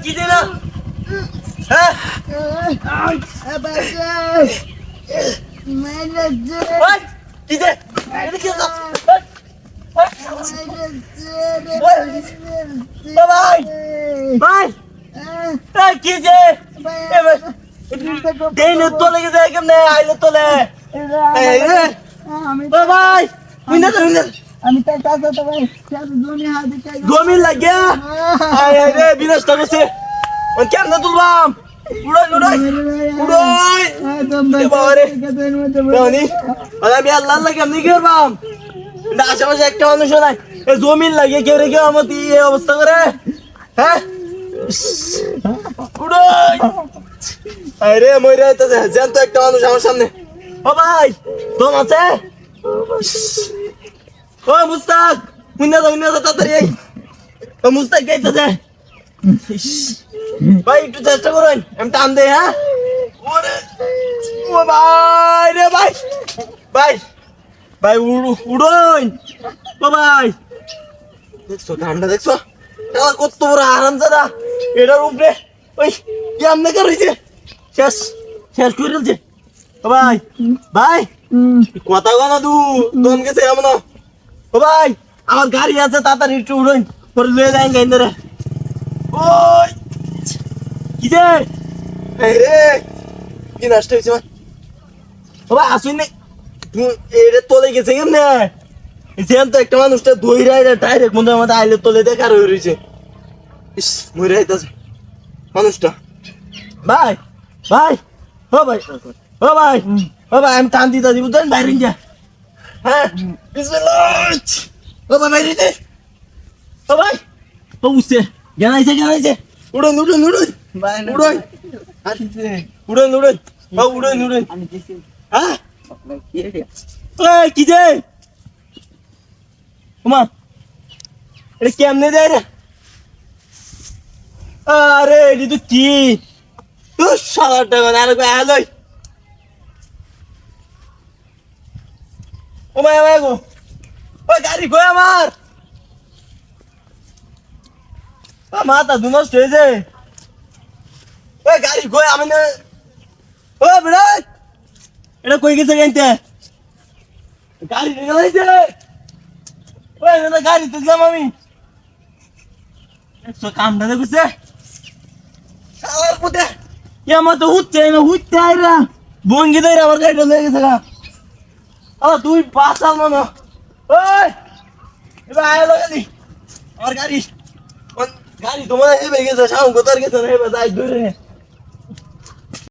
কি দিল? হ্যাঁ কি দে ভাই ভাই কি যে তোলে গেছে কেমনে আইলে তোলে ভাই আমি তার কাছে তো ভাই জমি হাতে চাই জমি লাগিয়া রে বিনষ্ট করছে কেমনে তুলবাম উড়াই উড়াই উড়াই আমি আল্লাহ আল্লাহ কেমনি কি করবাম আশেপাশে একটা মানুষ নাই জমিন লাগিয়ে কেউ রে কেউ আমার এই অবস্থা করে হ্যাঁ উড়াই আরে মরে যাইতেছে জ্যান্ত একটা মানুষ আমার সামনে ও ভাই দম আছে ও মুস্তাক মুন্না তাড়াতাড়ি ও মুস্তাক গাইতেছে ভাই একটু চেষ্টা করুন আমি টান দেই হ্যাঁ ও ভাই রে ভাই ভাই ভাই উড়ুন ও ভাই দেখছো গানটা দেখছো কত বড় আরাম দাদা এটার উপরে ওই কেমনে করেছে শেষ শেষ করে দিলছে ও ভাই ভাই কথা কথা দোন গেছে এমন ও ভাই আমার গাড়ি আছে তাড়াতাড়ি একটু উড়ুন পরে লয়ে যাই গাইন ধরে ওই কি যে রে কি নষ্ট হয়েছে ভাই ও ভাই আসুন না এটা তোলে গেছে কেমনে যেন তো একটা মানুষটা দইরা ডাইরেক্ট মধ্যে আমাদের আইলে তোলে দেখার হয়ে রয়েছে ইস মরে যাইতেছে মানুষটা ভাই ভাই ও ভাই ও ভাই ও ভাই আমি টান দিতে দিব বুঝলেন বাইরে যা হ্যাঁ ও ভাই বাইরে দে ও ভাই ও উঠছে জানাইছে উড়ুন উড়ুন উড়ুন উড়ুন উড়ুন উড়ুন ও উড়ুন উড়ুন হ্যাঁ কি যে ওমা এটা কেমনে দেয় রে আরে এটি তো কি তুই সালার টাকা না আরে আলোই ও মায়া মায়া গো ওই গাড়ি কই আমার মাথা দুনষ্ট হয়েছে ওই গাড়ি কই আমি না ও বিরাট এটা কই গেছে কেনতে গাড়ি নিয়ে গেছে ওই না গাড়ি তো যাম আমি একশো কামটা দেখছে শালার পুতে আমার তো হুচ্ছে আইরা বঙ্গি দেয় আমার গাড়িটা লেগে গেছে গা তুই বাঁচাল মনে ওই এবার আয় লাগালি আমার গাড়ি গাড়ি তোমার এবার গেছে সাউন্ড কোথার গেছে না এবার যাই ধরে